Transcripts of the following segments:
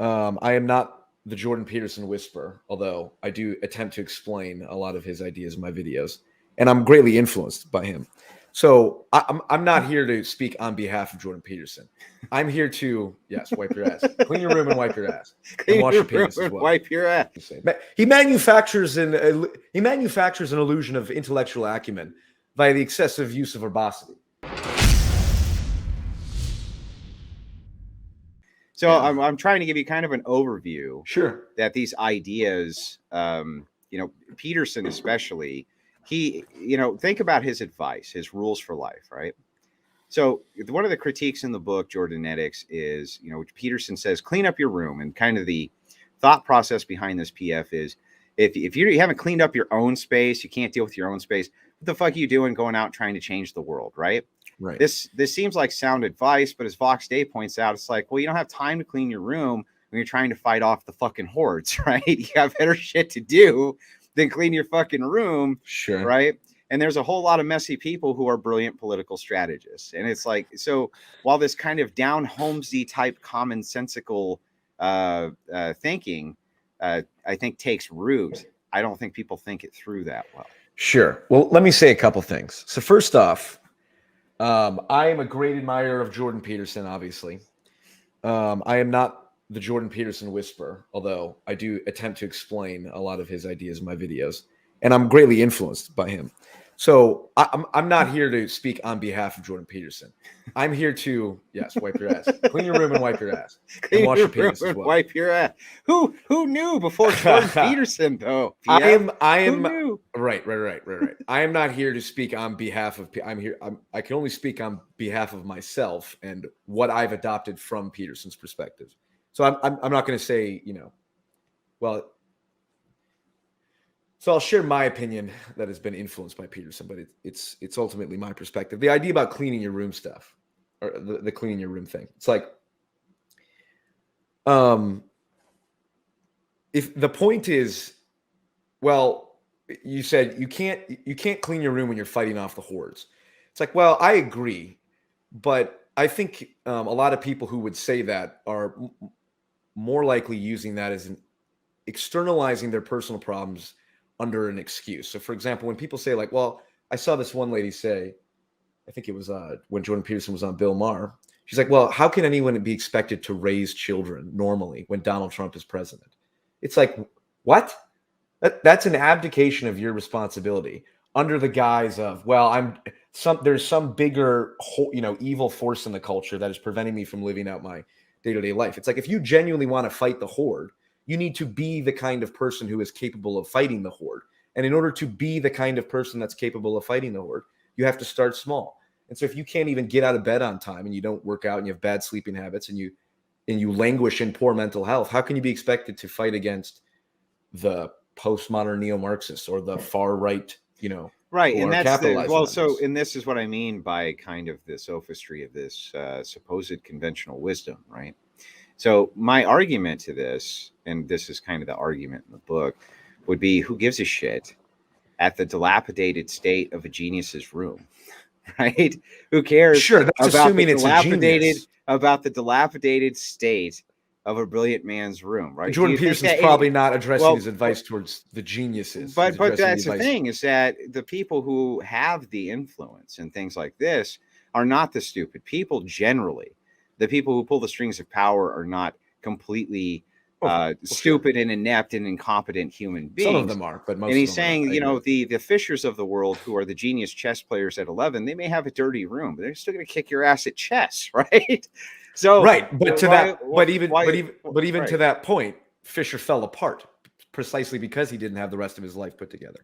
I am not the Jordan Peterson whisperer, although I do attempt to explain a lot of his ideas in my videos, and I'm greatly influenced by him. So I'm not here to speak on behalf of Jordan Peterson. I'm here to, yes, wipe your ass, clean your room and wipe your ass, and Clean wash your your penis room as and well. wipe your ass. He manufactures an illusion of intellectual acumen by the excessive use of verbosity. So Yeah. I'm trying to give you kind of an overview Sure. that these ideas, Peterson especially, he, think about his advice, his rules for life, right? So one of the critiques in the book, Jordanetics, is, Peterson says, clean up your room. And kind of the thought process behind this PF is if you haven't cleaned up your own space, you can't deal with your own space, what the fuck are you doing going out trying to change the world, right? Right. This seems like sound advice, but as Vox Day points out, it's like, well, you don't have time to clean your room when you're trying to fight off the fucking hordes, right? You have better shit to do than clean your fucking room, Sure. right? And there's a whole lot of messy people who are brilliant political strategists. And it's like, so while this kind of down Holmesy type commonsensical thinking, I think takes root, I don't think people think it through that well. Sure. Well, let me say a couple things. So first off, I am a great admirer of Jordan Peterson, obviously. I am not the Jordan Peterson whisperer, although I do attempt to explain a lot of his ideas in my videos, and I'm greatly influenced by him. So I'm not here to speak on behalf of Jordan Peterson. I'm here to, yes, wipe your ass, clean your room and wipe your ass, and wash your penis as well. Wipe your ass. Who knew before Jordan Peterson though? I am Who knew? right. I am not here to speak on behalf of. I can only speak on behalf of myself and what I've adopted from Peterson's perspective. So I'm not going to say, well. So I'll share my opinion that has been influenced by Peterson, but it's ultimately my perspective. The idea about cleaning your room stuff, or the cleaning your room thing. It's like, if the point is, well, you said you can't clean your room when you're fighting off the hordes. It's like, well, I agree, but I think a lot of people who would say that are more likely using that as externalizing their personal problems under an excuse. So, for example, when people say like, well, I saw this one lady say, I think it was when Jordan Peterson was on Bill Maher. She's like, well, how can anyone be expected to raise children normally when Donald Trump is president? It's like, what? That's an abdication of your responsibility under the guise of, well, there's some bigger, evil force in the culture that is preventing me from living out my day-to-day life. It's like, if you genuinely want to fight the horde, you need to be the kind of person who is capable of fighting the horde. And in order to be the kind of person that's capable of fighting the horde, you have to start small. And so if you can't even get out of bed on time and you don't work out and you have bad sleeping habits and you languish in poor mental health, how can you be expected to fight against the postmodern neo-Marxists or the far right, right? who And are that's capitalizing and this is what I mean by kind of the sophistry of this supposed conventional wisdom, right? So my argument to this, and this is kind of the argument in the book, would be, who gives a shit at the dilapidated state of a genius's room, right? Who cares? Sure, that's assuming it's a genius. About the dilapidated state of a brilliant man's room, right? Jordan Peterson's probably not addressing his advice towards the geniuses. But that's the thing, is that the people who have the influence and things like this are not the stupid people generally. The people who pull the strings of power are not completely stupid and inept and incompetent human beings. Some of them are, but most. And he's saying, the Fishers of the world, who are the genius chess players at 11, they may have a dirty room, but they're still going to kick your ass at chess, right? So right, but to that point, Fisher fell apart precisely because he didn't have the rest of his life put together.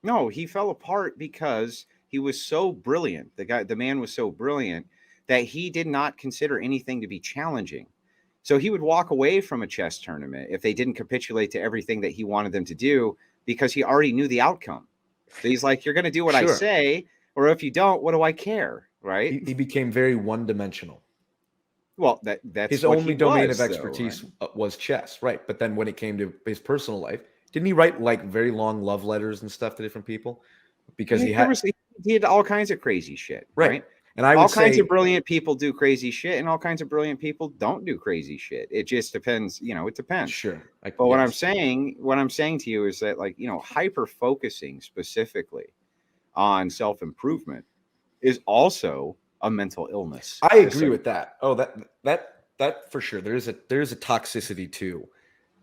No, he fell apart because he was so brilliant. The man was so brilliant that he did not consider anything to be challenging. So he would walk away from a chess tournament if they didn't capitulate to everything that he wanted them to do, because he already knew the outcome. So he's like, you're going to do what I say, or if you don't, what do I care, right? He became very one-dimensional. Well, that's his only domain of expertise was chess, right? But then when it came to his personal life, didn't he write like very long love letters and stuff to different people? Because he had And I all would kinds of say, brilliant people do crazy shit, and all kinds of brilliant people don't do crazy shit. It just depends, it depends. sure, But yes, what I'm saying to you is that, like, hyper focusing specifically on self improvement is also a mental illness. I Just agree so with that. Oh, that for sure. There's a toxicity to,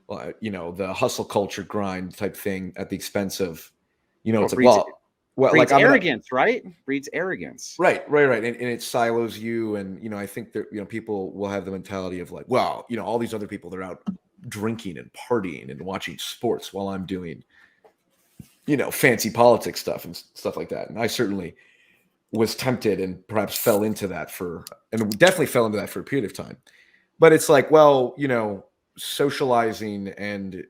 the hustle culture grind type thing at the expense of, well, it's like, well, like breeds I'm gonna arrogance, right? Breeds arrogance. right, and it silos you, and I think that people will have the mentality of like, well, all these other people, they're out drinking and partying and watching sports while I'm doing, fancy politics stuff and stuff like that, and I certainly was tempted and perhaps fell into that and definitely fell into that for a period of time. But it's like, well, socializing and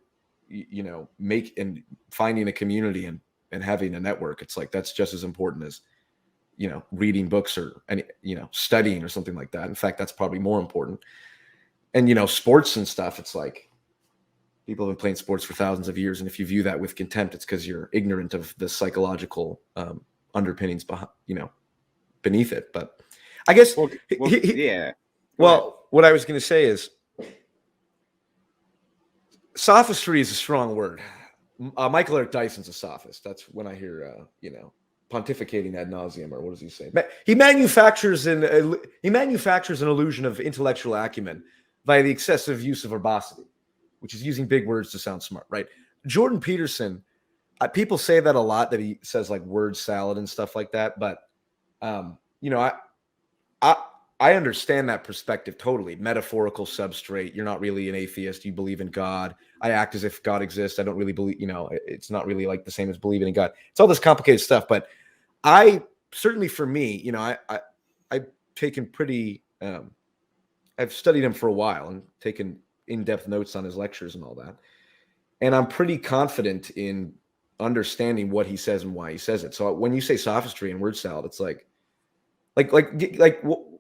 make and finding a community and having a network, it's like that's just as important as reading books or any studying or something like that. In fact, that's probably more important. And sports and stuff, it's like people have been playing sports for thousands of years, and if you view that with contempt, it's because you're ignorant of the psychological underpinnings behind beneath it. But I guess Yeah. well, what I was going to say is sophistry is a strong word. Michael Eric Dyson's a sophist. That's when I hear pontificating ad nauseum, or what does he say? He manufactures an illusion of intellectual acumen by the excessive use of verbosity, which is using big words to sound smart, right? Jordan Peterson, people say that a lot, that he says like word salad and stuff like that, but I I understand that perspective totally. Metaphorical substrate. You're not really an atheist. You believe in God. I act as if God exists. I don't really believe, it's not really like the same as believing in God. It's all this complicated stuff. But I certainly, for me, I've taken pretty, I've studied him for a while and taken in-depth notes on his lectures and all that. And I'm pretty confident in understanding what he says and why he says it. So when you say sophistry and word salad, it's like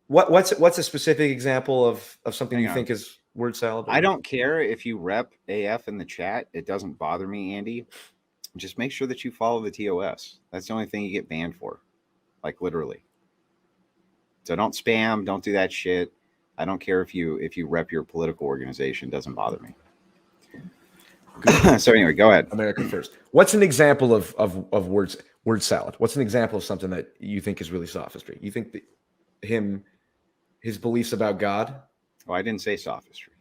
what's a specific example of something Hang you on. think is word salad? I don't care if you rep AF in the chat. It doesn't bother me, Andy. Just make sure that you follow the TOS. That's the only thing you get banned for, like literally. So don't spam. Don't do that shit. I don't care if you rep your political organization. It doesn't bother me. So anyway, go ahead. America first. What's an example of word salad? What's an example of something that you think is really sophistry? You think that his beliefs about God? Oh, I didn't say sophistry.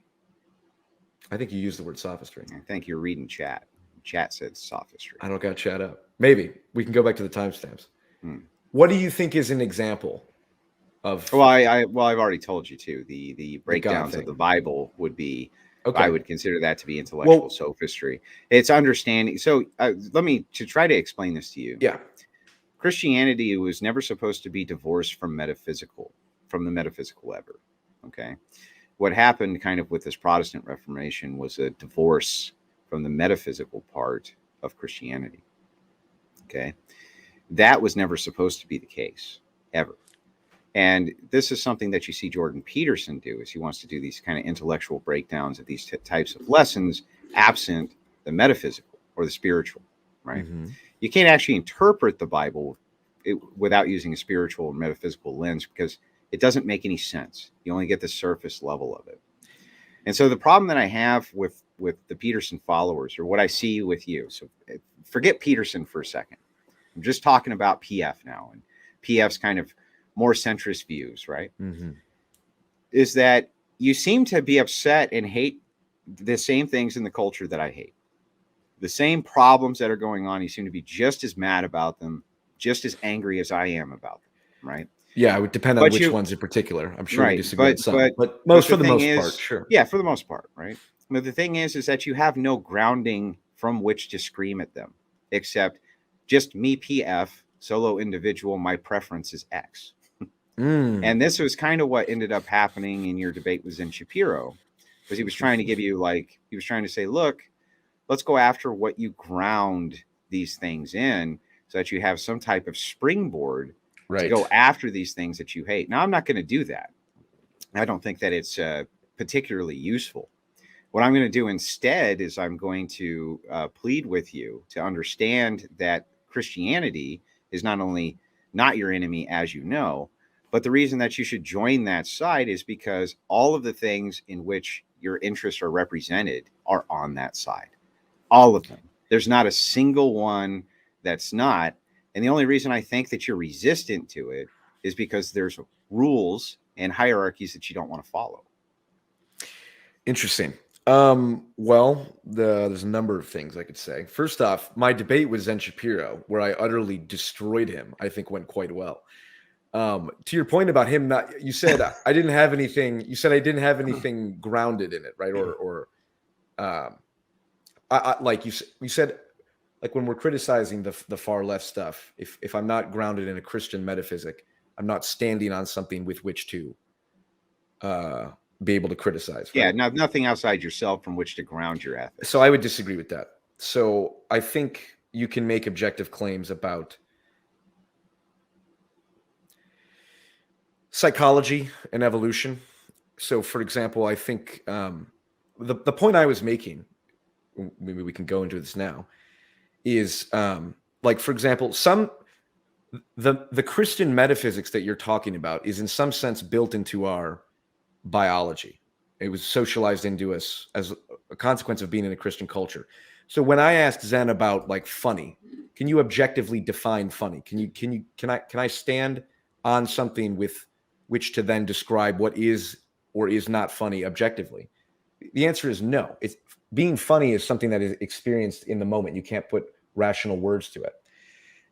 I think you used the word sophistry. I think you're reading chat. Chat said sophistry. I don't got chat up. Maybe we can go back to the timestamps. What do you think is an example of? Well, I've already told you too. The breakdowns of the Bible would be. Okay. I would consider that to be intellectual sophistry. It's understanding. So let me try to explain this to you. Yeah. Christianity was never supposed to be divorced from the metaphysical ever. Okay. What happened kind of with this Protestant Reformation was a divorce from the metaphysical part of Christianity. Okay. That was never supposed to be the case ever. And this is something that you see Jordan Peterson do, is he wants to do these kind of intellectual breakdowns of these types of lessons absent the metaphysical or the spiritual, right? Mm-hmm. You can't actually interpret the Bible without using a spiritual or metaphysical lens, because it doesn't make any sense. You only get the surface level of it. And so the problem that I have with the Peterson followers, or what I see with you, so forget Peterson for a second. I'm just talking about PF now, and PF's kind of more centrist views, right? Mm-hmm. Is that you seem to be upset and hate the same things in the culture that I hate. The same problems that are going on, you seem to be just as mad about them, just as angry as I am about them, right? Yeah, it would depend on which ones in particular. I'm sure we disagree on some, but for the most part, sure. Yeah, for the most part, right? But the thing is that you have no grounding from which to scream at them, except just me, PF, solo individual, my preference is X. And this was kind of what ended up happening in your debate with Zen Shapiro, because he was trying to give you, like, he was trying to say, look, let's go after what you ground these things in, so that you have some type of springboard to go after these things that you hate. Now, I'm not going to do that. I don't think that it's particularly useful. What I'm going to do instead is I'm going to plead with you to understand that Christianity is not only not your enemy, as you know, But the reason that you should join that side is because all of the things in which your interests are represented are on that side. All of them. There's not a single one that's not. And the only reason I think that you're resistant to it is because there's rules and hierarchies that you don't want to follow. Interesting. Well, there's a number of things I could say. First off, my debate with Zen Shapiro, where I utterly destroyed him, I think went quite well. To your point about him not, you said I didn't have anything. You said I didn't have anything grounded in it, right? Like you said, like when we're criticizing the far left stuff, if I'm not grounded in a Christian metaphysic, I'm not standing on something with which to be able to criticize. Yeah, Right? nothing outside yourself from which to ground your ethics. So I would disagree with that. So I think you can make objective claims about psychology and evolution. So, for example, I think the point I was making, maybe we can go into this now, is like, for example, the Christian metaphysics that you're talking about is in some sense built into our biology. It was socialized into us as a consequence of being in a Christian culture. So when I asked Zen about like funny, can you objectively define funny? Can I stand on something with which to then describe what is or is not funny objectively? The answer is no. It's being funny is something that is experienced in the moment. You can't put rational words to it.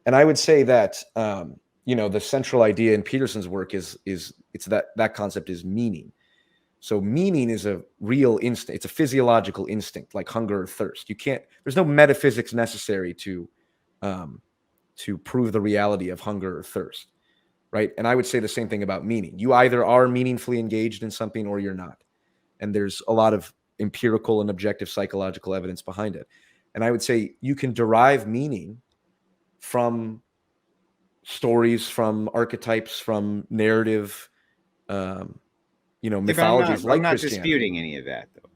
And I would say that the central idea in Peterson's work is it's that concept is meaning. So meaning is a real instinct. It's a physiological instinct, like hunger or thirst. There's no metaphysics necessary to prove the reality of hunger or thirst, right? And I would say the same thing about meaning. You either are meaningfully engaged in something or you're not. And there's a lot of empirical and objective psychological evidence behind it. And I would say you can derive meaning from stories, from archetypes, from narrative, mythologies I'm like not Christianity. disputing any of that, though.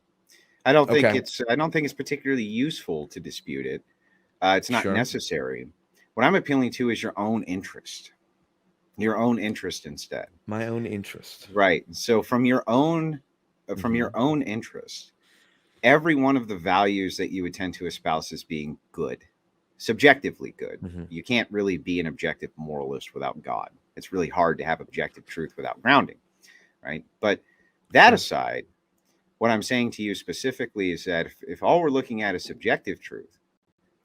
I don't think Okay. it's particularly useful to dispute it. It's not Sure. necessary. What I'm appealing to is your own interest instead. My own interest. Right. So from your own interest, every one of the values that you would tend to espouse as being good, subjectively good. Mm-hmm. You can't really be an objective moralist without God. It's really hard to have objective truth without grounding, right? But that aside, what I'm saying to you specifically is that if all we're looking at is subjective truth,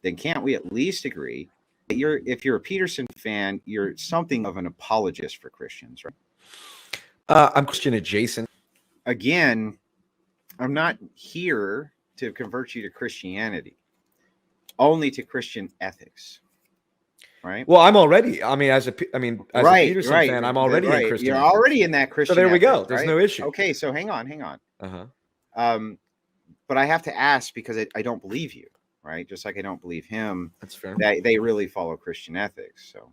then can't we at least agree that if you're a Peterson fan, you're something of an apologist for Christians, right? I'm Christian adjacent. Again, I'm not here to convert you to Christianity, only to Christian ethics, right? Well, I'm already. As a Peterson fan, I'm already a Christian. You're already in that Christian. So there we go. Ethics, There's right? no issue. Okay, so hang on. Uh-huh. But I have to ask because I don't believe you, right? Just like I don't believe him. That's fair. That they really follow Christian ethics. So